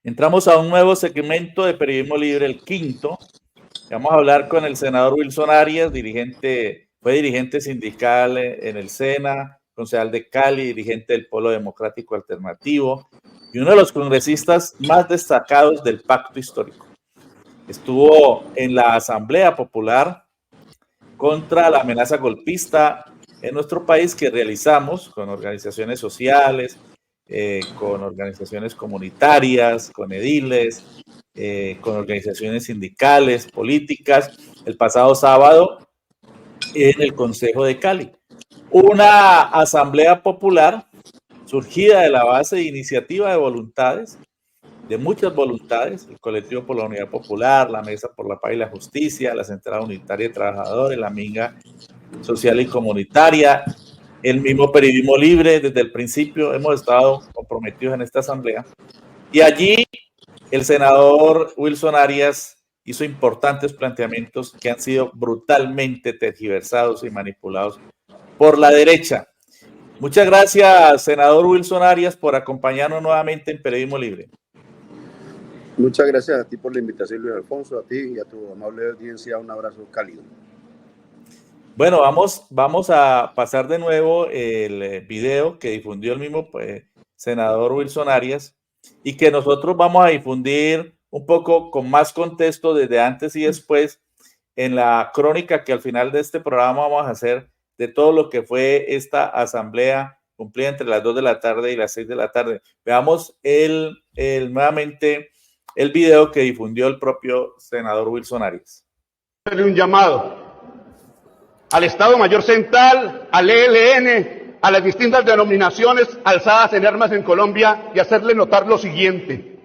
Entramos a un nuevo segmento de Periodismo Libre, el quinto. Vamos a hablar con el senador Wilson Arias, fue dirigente sindical en el SENA, concejal de Cali, dirigente del Polo Democrático Alternativo y uno de los congresistas más destacados del Pacto Histórico. Estuvo en la Asamblea Popular contra la amenaza golpista en nuestro país que realizamos con organizaciones sociales, con organizaciones comunitarias, con ediles, con organizaciones sindicales, políticas, el pasado sábado en el Consejo de Cali. Una asamblea popular surgida de la base de iniciativa de voluntades, de muchas voluntades, el Colectivo por la Unidad Popular, la Mesa por la Paz y la Justicia, la Central Unitaria de Trabajadores, la Minga Social y Comunitaria, el mismo Periodismo Libre. Desde el principio hemos estado comprometidos en esta asamblea y allí el senador Wilson Arias hizo importantes planteamientos que han sido brutalmente tergiversados y manipulados por la derecha. Muchas gracias, senador Wilson Arias, por acompañarnos nuevamente en Periodismo Libre. Muchas gracias a ti por la invitación, Luis Alfonso, a ti y a tu amable audiencia. Un abrazo cálido. Bueno, vamos a pasar de nuevo el video que difundió el mismo senador Wilson Arias y que nosotros vamos a difundir un poco con más contexto desde antes y después en la crónica que al final de este programa vamos a hacer de todo lo que fue esta asamblea cumplida entre las 2 de la tarde y las 6 de la tarde. Veamos nuevamente el video que difundió el propio senador Wilson Arias. Un llamado al Estado Mayor Central, al ELN, a las distintas denominaciones alzadas en armas en Colombia y hacerle notar lo siguiente.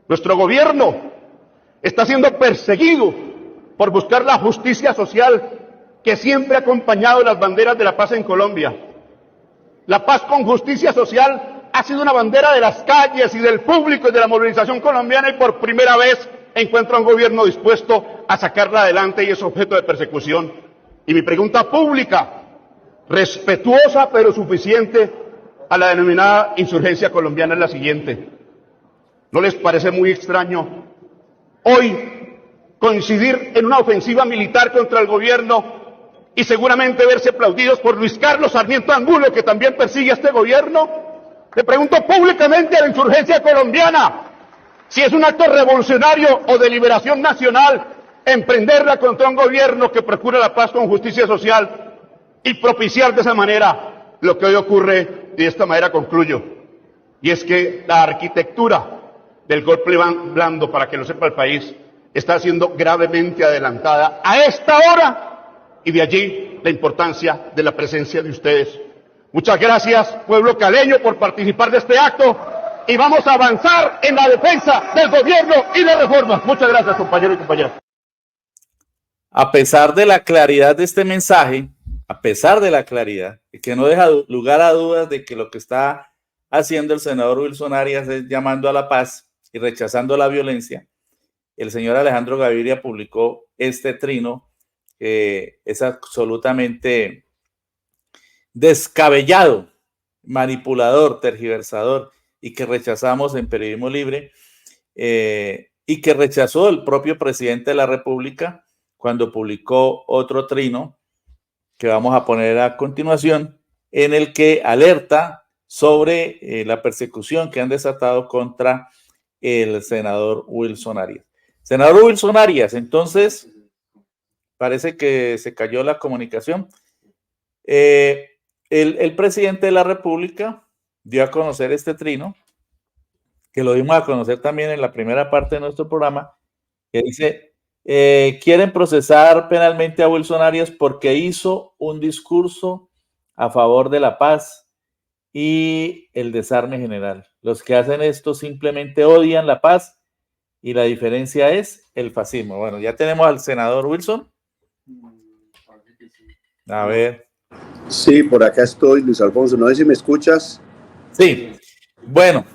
Nuestro gobierno está siendo perseguido por buscar la justicia social que siempre ha acompañado las banderas de la paz en Colombia. La paz con justicia social ha sido una bandera de las calles y del público y de la movilización colombiana y por primera vez encuentra un gobierno dispuesto a sacarla adelante y es objeto de persecución. Y mi pregunta pública, respetuosa pero suficiente a la denominada insurgencia colombiana es la siguiente. ¿No les parece muy extraño hoy coincidir en una ofensiva militar contra el gobierno y seguramente verse aplaudidos por Luis Carlos Sarmiento Angulo, que también persigue a este gobierno? Le pregunto públicamente a la insurgencia colombiana si es un acto revolucionario o de liberación nacional emprenderla contra un gobierno que procura la paz con justicia social y propiciar de esa manera lo que hoy ocurre, y de esta manera concluyo, y es que la arquitectura del golpe blando, para que lo sepa el país, está siendo gravemente adelantada a esta hora, y de allí la importancia de la presencia de ustedes. Muchas gracias, pueblo caleño, por participar de este acto, y vamos a avanzar en la defensa del gobierno y de reformas. Muchas gracias, compañeros y compañeras. A pesar de la claridad de este mensaje, a pesar de la claridad, que no deja lugar a dudas de que lo que está haciendo el senador Wilson Arias es llamando a la paz y rechazando la violencia, el señor Alejandro Gaviria publicó este trino que es absolutamente descabellado, manipulador, tergiversador, y que rechazamos en Periodismo Libre, y que rechazó el propio presidente de la República cuando publicó otro trino que vamos a poner a continuación, en el que alerta sobre la persecución que han desatado contra el senador Wilson Arias. Senador Wilson Arias, entonces, parece que se cayó la comunicación. El presidente de la República dio a conocer este trino, que lo dimos a conocer también en la primera parte de nuestro programa, que dice: quieren procesar penalmente a Wilson Arias porque hizo un discurso a favor de la paz y el desarme general. Los que hacen esto simplemente odian la paz y la diferencia es el fascismo. Bueno, ya tenemos al senador Wilson. A ver. Sí, por acá estoy, Luis Alfonso. No sé si me escuchas. Sí. Bueno,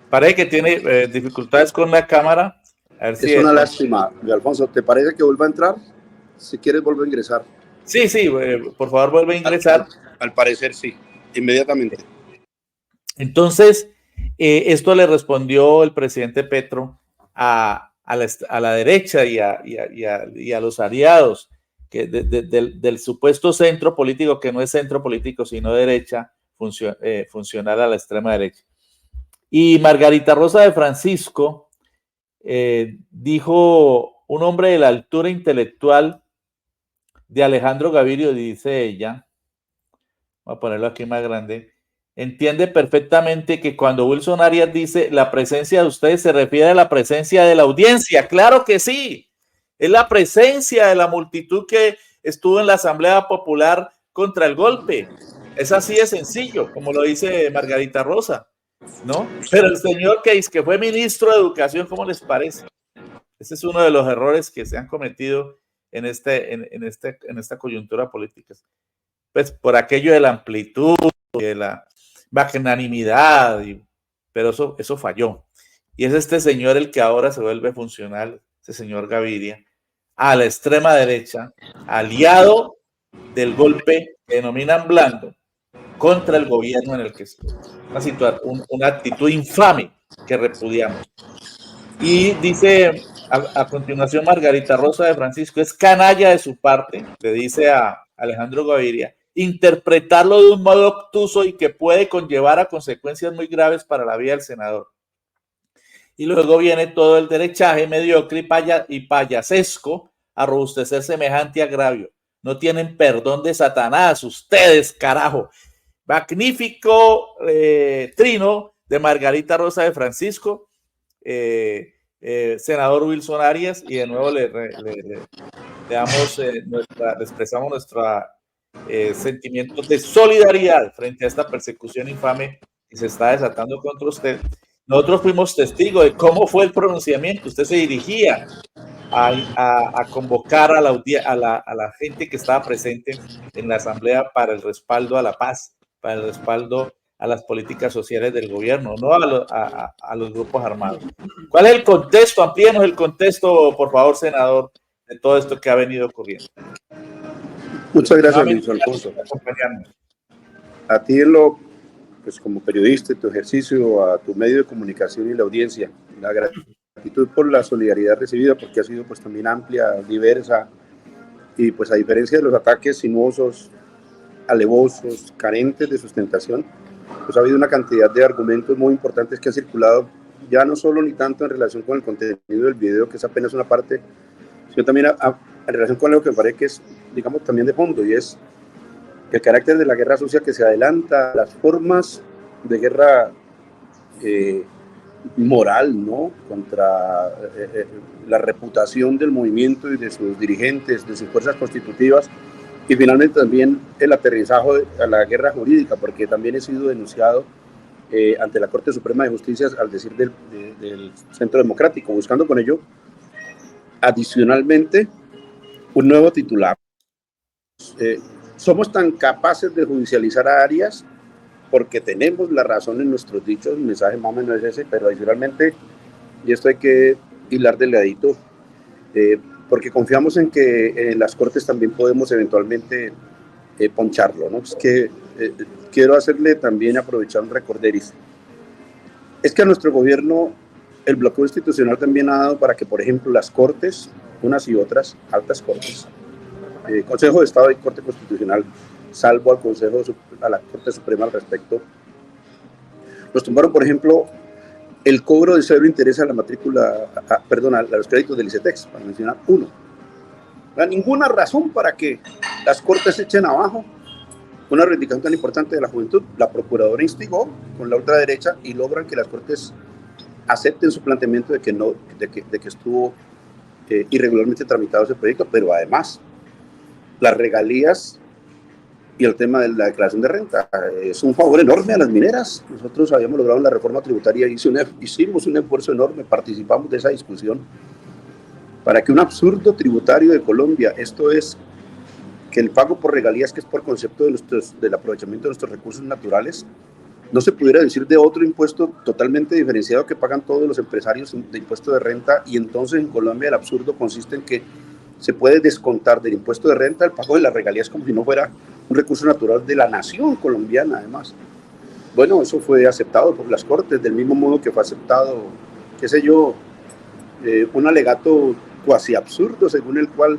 parece que tiene dificultades con la cámara. A ver si es una lástima. Luis Alfonso, ¿te parece que vuelva a entrar? Si quieres, vuelve a ingresar. Sí, por favor, vuelve a ingresar. Al parecer, sí. Inmediatamente. Entonces, Esto le respondió el presidente Petro a la derecha y a los aliados del supuesto centro político, que no es centro político, sino derecha, funcional a la extrema derecha. Y Margarita Rosa de Francisco dijo: un hombre de la altura intelectual de Alejandro Gaviria, dice ella, voy a ponerlo aquí más grande, entiende perfectamente que cuando Wilson Arias dice la presencia de ustedes se refiere a la presencia de la audiencia. Claro que sí, es la presencia de la multitud que estuvo en la Asamblea Popular contra el golpe. Es así de sencillo, como lo dice Margarita Rosa, ¿no? Pero el señor que fue ministro de Educación, ¿cómo les parece? Ese es uno de los errores que se han cometido en esta coyuntura política. Pues por aquello de la amplitud, de la magnanimidad, pero eso falló. Y es este señor el que ahora se vuelve funcional, ese señor Gaviria, a la extrema derecha, aliado del golpe que denominan blando, contra el gobierno en el que está. Una actitud infame que repudiamos. Y dice a continuación Margarita Rosa de Francisco: es canalla de su parte, le dice a Alejandro Gaviria, interpretarlo de un modo obtuso y que puede conllevar a consecuencias muy graves para la vida del senador. Y luego viene todo el derechaje mediocre y payasesco a robustecer semejante agravio. No tienen perdón de Satanás, ustedes, carajo. Magnífico trino de Margarita Rosa de Francisco, senador Wilson Arias, y de nuevo le expresamos nuestro sentimientos de solidaridad frente a esta persecución infame que se está desatando contra usted. Nosotros fuimos testigos de cómo fue el pronunciamiento. Usted se dirigía a convocar a la gente que estaba presente en la asamblea para el respaldo a la paz, para el respaldo a las políticas sociales del gobierno, no a los grupos armados. ¿Cuál es el contexto? Amplíenos el contexto, por favor, senador, de todo esto que ha venido ocurriendo. Muchas gracias, Luis Alfonso. A ti, pues como periodista, tu ejercicio, a tu medio de comunicación y la audiencia, la gratitud por la solidaridad recibida, porque ha sido pues también amplia, diversa, y pues a diferencia de los ataques sinuosos, alevosos, carentes de sustentación, pues ha habido una cantidad de argumentos muy importantes que han circulado, ya no solo ni tanto en relación con el contenido del video, que es apenas una parte, sino también en relación con algo que me parece que es, digamos, también de fondo, y es el carácter de la guerra sucia que se adelanta, las formas de guerra moral, ¿no?, contra la reputación del movimiento y de sus dirigentes, de sus fuerzas constitutivas, y finalmente también el aterrizaje a la guerra jurídica, porque también he sido denunciado ante la Corte Suprema de Justicia, al decir del Centro Democrático, buscando con ello, adicionalmente, un nuevo titular. Somos tan capaces de judicializar a Arias porque tenemos la razón en nuestros dichos, el mensaje más o menos es ese, pero adicionalmente, y esto hay que hilar delgadito, porque confiamos en que en las Cortes también podemos eventualmente poncharlo, ¿no? Es que quiero hacerle también aprovechar un recorderis. Es que a nuestro gobierno el bloqueo institucional también ha dado para que, por ejemplo, las Cortes, unas y otras, altas Cortes, Consejo de Estado y Corte Constitucional, salvo a la Corte Suprema al respecto, nos tumbaron, por ejemplo, el cobro de cero interés a la matrícula, a los créditos del ICETEX, para mencionar uno. No hay ninguna razón para que las Cortes echen abajo una reivindicación tan importante de la juventud. La Procuradora instigó con la ultraderecha y logran que las Cortes acepten su planteamiento de que estuvo irregularmente tramitado ese proyecto, pero además las regalías y el tema de la declaración de renta es un favor enorme a las mineras. Nosotros habíamos logrado en la reforma tributaria, hicimos un esfuerzo enorme, participamos de esa discusión para que un absurdo tributario de Colombia, esto es que el pago por regalías, que es por concepto del aprovechamiento de nuestros recursos naturales, no se pudiera decir de otro impuesto totalmente diferenciado que pagan todos los empresarios de impuesto de renta, y entonces en Colombia el absurdo consiste en que se puede descontar del impuesto de renta el pago de las regalías como si no fuera un recurso natural de la nación colombiana, además. bueno, eso fue aceptado por las Cortes, del mismo modo que fue aceptado, qué sé yo, un alegato cuasi absurdo según el cual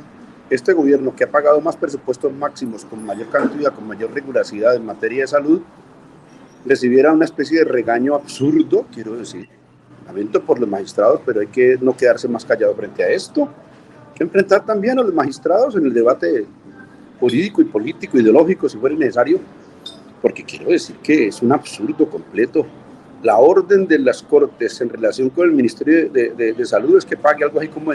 este gobierno, que ha pagado más presupuestos máximos con mayor cantidad, con mayor rigurosidad en materia de salud, recibiera una especie de regaño absurdo, quiero decir. Lamento por los magistrados, pero hay que no quedarse más callado frente a esto. Hay que enfrentar también a los magistrados en el debate jurídico y político, ideológico, si fuera necesario, porque quiero decir que es un absurdo completo. La orden de las Cortes en relación con el Ministerio de Salud es que pague algo así como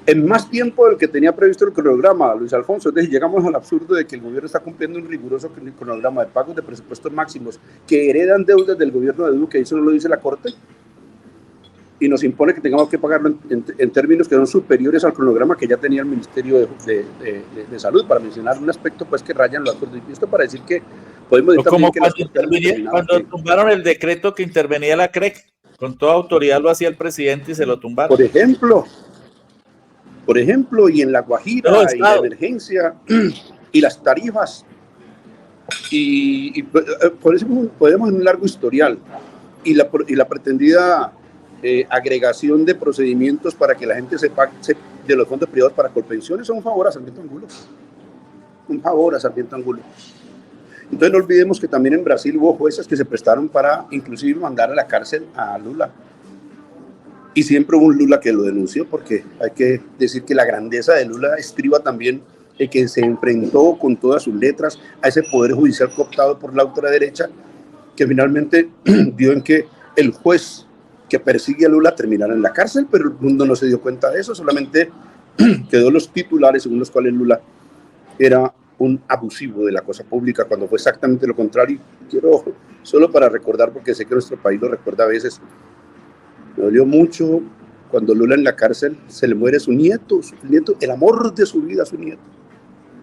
en más tiempo del que tenía previsto el cronograma, Luis Alfonso. Entonces llegamos al absurdo de que el gobierno está cumpliendo un riguroso cronograma de pagos de presupuestos máximos que heredan deudas del gobierno de Duque, eso no lo dice la Corte, y nos impone que tengamos que pagarlo en términos que son superiores al cronograma que ya tenía el Ministerio de Salud, para mencionar un aspecto pues que rayan los acuerdos. Y esto para decir que podemos decir como que cuando tumbaron el decreto que intervenía la CREC, con toda autoridad lo hacía el presidente y se lo tumbaron. Por ejemplo, y en La Guajira, y la emergencia, y las tarifas, y por eso podemos un largo historial, y la pretendida agregación de procedimientos para que la gente se pague de los fondos privados para colpensiones son un favor a Sarmiento Angulo. Un favor a Sarmiento Angulo. Entonces no olvidemos que también en Brasil hubo jueces que se prestaron para inclusive mandar a la cárcel a Lula. Y siempre hubo un Lula que lo denunció, porque hay que decir que la grandeza de Lula estriba también en que se enfrentó con todas sus letras a ese poder judicial cooptado por la ultraderecha, que finalmente dio en que el juez que persigue a Lula terminara en la cárcel, pero el mundo no se dio cuenta de eso, solamente quedó los titulares según los cuales Lula era un abusivo de la cosa pública, cuando fue exactamente lo contrario. Quiero, solo para recordar, porque sé que nuestro país lo recuerda a veces, me dolió mucho cuando Lula en la cárcel se le muere su nieto, el amor de su vida, su nieto,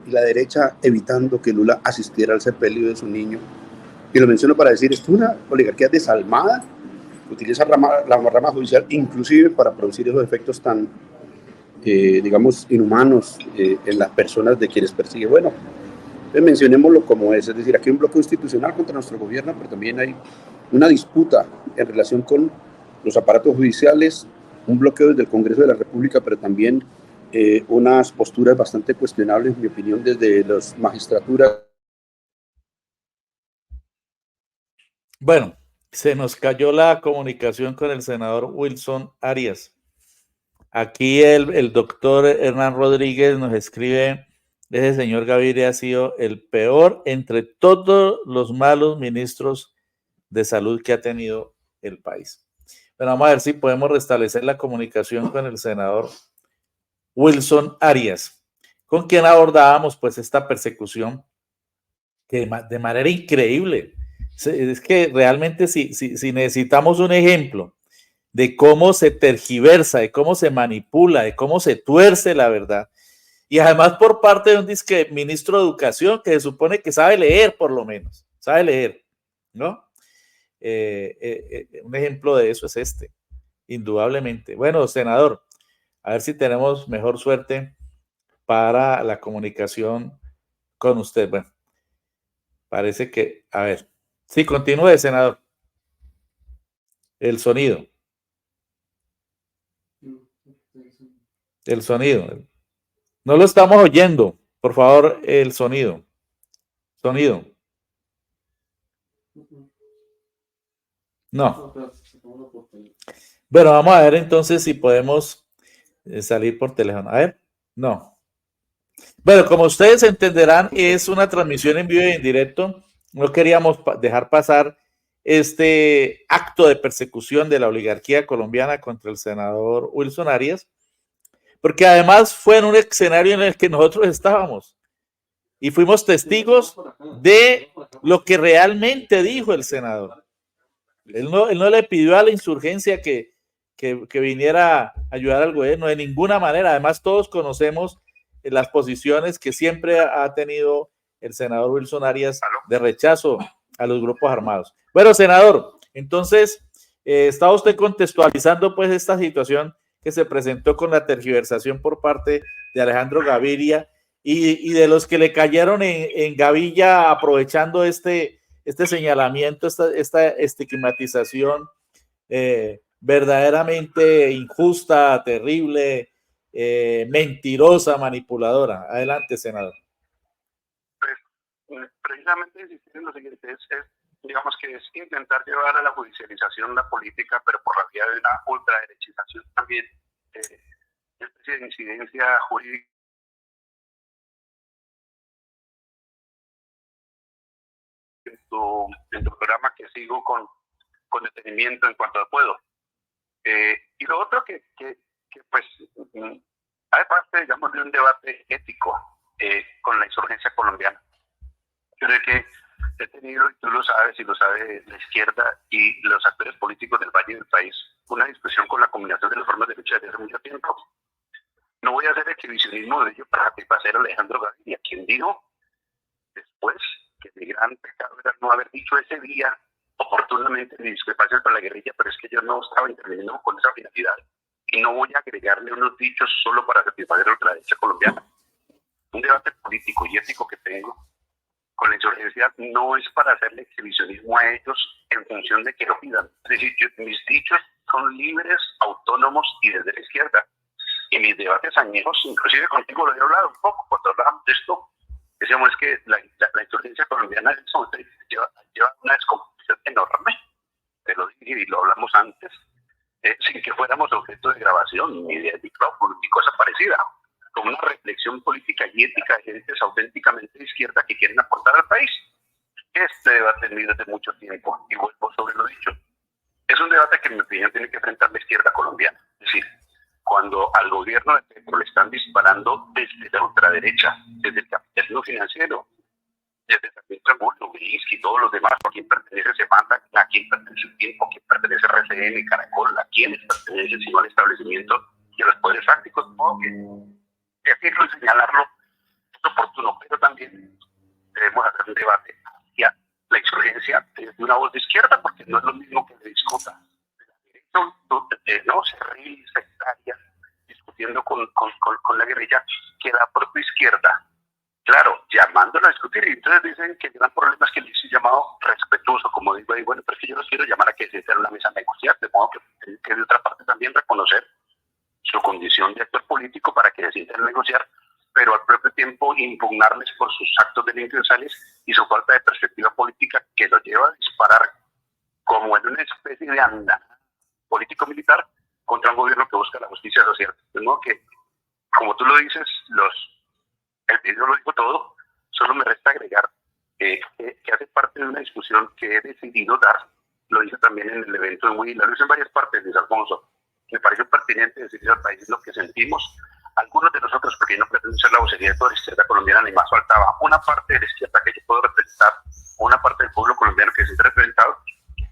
y la derecha evitando que Lula asistiera al sepelio de su niño. Y lo menciono para decir, esto es una oligarquía desalmada, utiliza la rama judicial inclusive para producir esos efectos tan, digamos, inhumanos en las personas de quienes persigue. Bueno, mencionémoslo como es decir, aquí hay un bloqueo institucional contra nuestro gobierno, pero también hay una disputa en relación con los aparatos judiciales, un bloqueo desde el Congreso de la República, pero también unas posturas bastante cuestionables, en mi opinión, desde las magistraturas. Bueno, se nos cayó la comunicación con el senador Wilson Arias. Aquí el doctor Hernán Rodríguez nos escribe, ese señor Gaviria ha sido el peor entre todos los malos ministros de salud que ha tenido el país. Pero vamos a ver si podemos restablecer la comunicación con el senador Wilson Arias, con quien abordábamos pues esta persecución que de manera increíble. Es que realmente si necesitamos un ejemplo de cómo se tergiversa, de cómo se manipula, de cómo se tuerce la verdad, y además por parte de un disque ministro de Educación que se supone que sabe leer, por lo menos, sabe leer, ¿no? Un ejemplo de eso es este, indudablemente. Bueno, senador, a ver si tenemos mejor suerte para la comunicación con usted. Bueno, parece que, a ver, sí, continúe, senador. El sonido. El sonido. No lo estamos oyendo. Por favor, el sonido. Sonido. No. Bueno, vamos a ver entonces si podemos salir por teléfono. A ver. No. Bueno, como ustedes entenderán, es una transmisión en vivo y en directo. No queríamos dejar pasar este acto de persecución de la oligarquía colombiana contra el senador Wilson Arias, porque además fue en un escenario en el que nosotros estábamos y fuimos testigos de lo que realmente dijo el senador. Él no le pidió a la insurgencia que viniera a ayudar al gobierno de ninguna manera. Además, todos conocemos las posiciones que siempre ha tenido el senador Wilson Arias de rechazo a los grupos armados. Bueno, senador, entonces está usted contextualizando pues esta situación que se presentó con la tergiversación por parte de Alejandro Gaviria y de los que le cayeron en Gavilla aprovechando este este señalamiento, esta estigmatización verdaderamente injusta, terrible, mentirosa, manipuladora? Adelante, senador. Pues, precisamente insistir en lo siguiente, digamos que es intentar llevar a la judicialización la política, pero por la vía de una ultraderechización también, una especie de incidencia jurídica. En tu programa, que sigo con detenimiento en cuanto puedo. Y lo otro que pues hay parte, digamos, de un debate ético con la insurgencia colombiana. Yo creo que he tenido, y tú lo sabes y lo sabe la izquierda y los actores políticos del valle del país, una discusión con la combinación de las formas de lucha desde hace mucho tiempo. No voy a hacer exhibicionismo de ello para satisfacer a Alejandro Gaviria, quien dijo después que mi gran pecado era no haber dicho ese día oportunamente mis discrepancias con la guerrilla, pero es que yo no estaba interviniendo con esa finalidad y no voy a agregarle unos dichos solo para satisfacer a la ultraderecha colombiana. Un debate político y ético que tengo con la insurgencia no es para hacerle exhibicionismo a ellos en función de que lo pidan. Es decir, mis dichos son libres, autónomos y desde la izquierda. Y mis debates añejos, inclusive contigo lo he hablado un poco, cuando hablábamos de esto, decíamos que la insurgencia colombiana lleva una descomposición enorme. Te lo dije y lo hablamos antes, sin que fuéramos objeto de grabación, ni de micrófono, ni cosa parecida. Como una reflexión política y ética de gentes auténticamente de izquierda que quieren aportar al país. Este debate viene desde mucho tiempo, y vuelvo sobre lo dicho. Es un debate que en mi opinión tiene que enfrentar la izquierda colombiana. Es decir, cuando al gobierno de Petro le están disparando desde la ultraderecha, desde el capitalismo financiero, desde Sarmiento, Lewinsky y todos los demás, a quién pertenece Semana, a quién pertenece el Tiempo, a quién pertenece RCN, Caracol, a quiénes pertenece sino al establecimiento y a los poderes fácticos, ¿no? Que decirlo y señalarlo es oportuno, pero también debemos hacer un debate hacia la insurgencia desde una voz de izquierda, porque no es lo mismo que se discuta no cerril, sectaria, discutiendo con la guerrilla, que la propia izquierda, claro, llamándola a discutir, y entonces dicen que el gran problema es que le hice llamado respetuoso, como digo ahí, bueno, pero es que yo los quiero llamar a que se sienten a una mesa a negociar, de modo que de otra parte también reconocer su condición de actor político para que se sientan a negociar, pero al propio tiempo impugnarles por sus actos delincuenciales y su falta de perspectiva política que los lleva a disparar como en una especie de andanada político-militar contra un gobierno que busca la justicia social. De modo que, como tú lo dices, el video lo dijo todo, solo me resta agregar que hace parte de una discusión que he decidido dar, lo hice también en el evento de Huila, lo hice en varias partes, Luis Alfonso. Me pareció pertinente decirle al país lo que sentimos. Algunos de nosotros, porque no pretendo ser la vocería de toda la izquierda colombiana, ni más faltaba una parte de la izquierda que yo puedo representar, una parte del pueblo colombiano que se siente representado,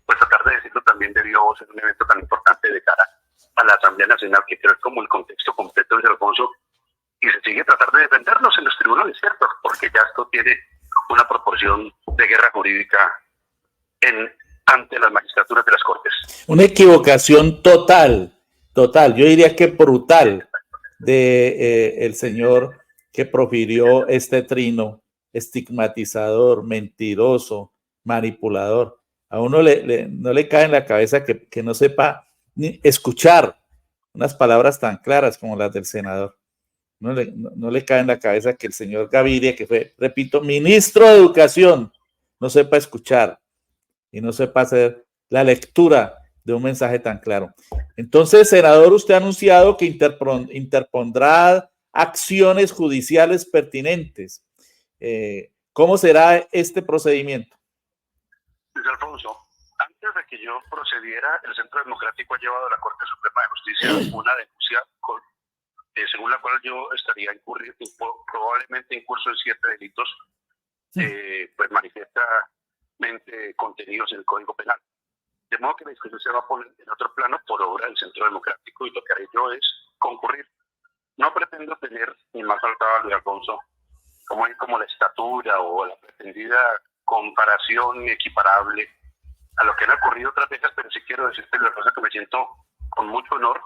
pues tratar de decirlo también debió ser un evento tan importante de cara a la Asamblea Nacional, que creo es como el contexto completo de Alfonso, y se sigue tratar de defendernos en los tribunales, ¿cierto? Porque ya esto tiene una proporción de guerra jurídica ante las magistraturas de las Cortes. Una equivocación total, yo diría que brutal, de el señor que profirió este trino estigmatizador, mentiroso, manipulador. A uno no le cae en la cabeza que no sepa ni escuchar unas palabras tan claras como las del senador. No le cae en la cabeza que el señor Gaviria, que fue, repito, ministro de Educación, no sepa escuchar y no sepa hacer la lectura de un mensaje tan claro. Entonces, senador, usted ha anunciado que interpondrá acciones judiciales pertinentes. ¿Cómo será este procedimiento? Luis Alfonso, antes de que yo procediera, el Centro Democrático ha llevado a la Corte Suprema de Justicia una denuncia según la cual yo estaría probablemente incurso en 7 delitos pues manifiestamente contenidos en el Código Penal. De modo que la discusión se va a poner en otro plano por obra del Centro Democrático, y lo que haré yo es concurrir. No pretendo tener, ni más faltaba, Luis Alfonso, como la estatura o la pretendida comparación equiparable a lo que han ocurrido otras veces, pero sí quiero decirte, Luis Alfonso, que me siento con mucho honor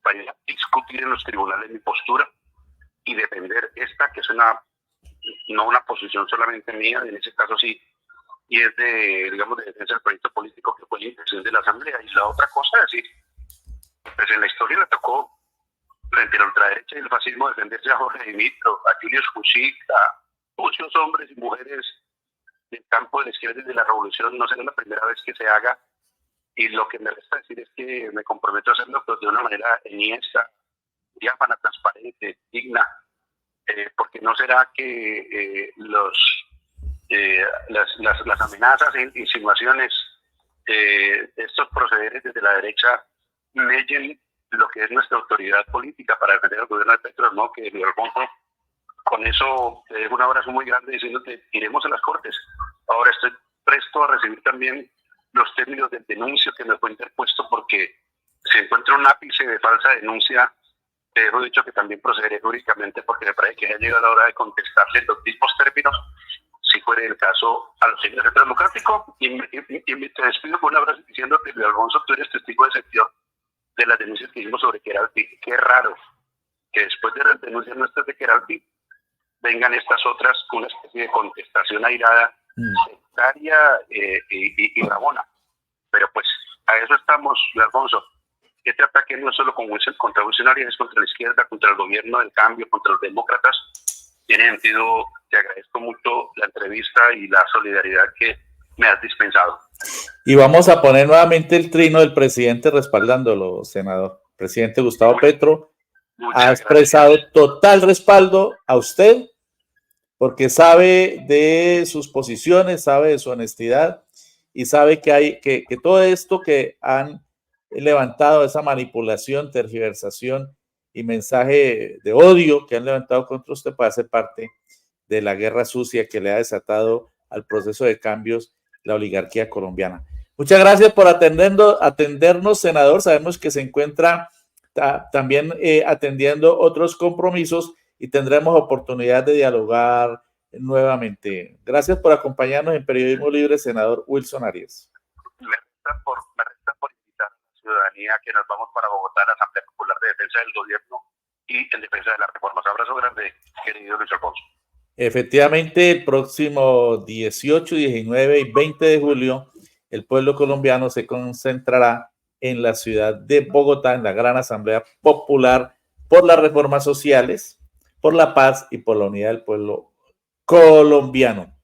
para ir a discutir en los tribunales mi postura y defender esta, que es no una posición solamente mía, en ese caso sí, y es de, digamos, de defensa del proyecto político que fue la intención de la Asamblea. Y la otra cosa es decir, pues en la historia le tocó frente a la ultraderecha y el fascismo defenderse a Jorge Dimitro, a Julius Kuchik, a muchos hombres y mujeres del campo de la izquierda y de la revolución. No será la primera vez que se haga, y lo que me resta decir es que me comprometo a hacerlo pues, de una manera enhiesta, diáfana, transparente, digna, porque no será que las amenazas e insinuaciones de estos procederes desde la derecha mellen lo que es nuestra autoridad política para defender el gobierno de Petro, ¿no? Que Alfonso, con eso te dejo un abrazo muy grande diciéndote, iremos a las Cortes. Ahora estoy presto a recibir también los términos del denuncio que me fue interpuesto porque se encuentra un ápice de falsa denuncia. Te dejo dicho que también procederé jurídicamente porque me parece que ya llega la hora de contestarle en los mismos términos, si fuera el caso, a los señores de democrático. Y te despido con un abrazo diciéndote, Luis Alfonso, tú eres testigo de excepción de las denuncias que hicimos sobre Queralpi. Qué raro que después de las denuncias nuestras de Queralpi vengan estas otras con una especie de contestación airada, sectaria y bravona. Pero pues a eso estamos, Luis Alfonso. Este ataque no es solo contra funcionarios, es contra la izquierda, contra el gobierno del cambio, contra los demócratas. Tiene sentido, te agradezco mucho la entrevista y la solidaridad que me has dispensado. Y vamos a poner nuevamente el trino del presidente respaldándolo, senador. El presidente Gustavo Petro ha expresado total respaldo a usted porque sabe de sus posiciones, sabe de su honestidad y sabe que todo esto que han levantado, esa manipulación, tergiversación y mensaje de odio que han levantado contra usted puede ser parte de la guerra sucia que le ha desatado al proceso de cambios la oligarquía colombiana. Muchas gracias por atendernos, senador. Sabemos que se encuentra también atendiendo otros compromisos y tendremos oportunidad de dialogar nuevamente. Gracias por acompañarnos en Periodismo Libre, senador Wilson Arias. Me resta por invitar a la ciudadanía que nos vamos para Bogotá, a la Asamblea Popular de Defensa del Gobierno y en defensa de las reformas. Abrazo grande, querido Luis Alfonso. Efectivamente, el próximo 18, 19 y 20 de julio, el pueblo colombiano se concentrará en la ciudad de Bogotá, en la Gran Asamblea Popular, por las reformas sociales, por la paz y por la unidad del pueblo colombiano.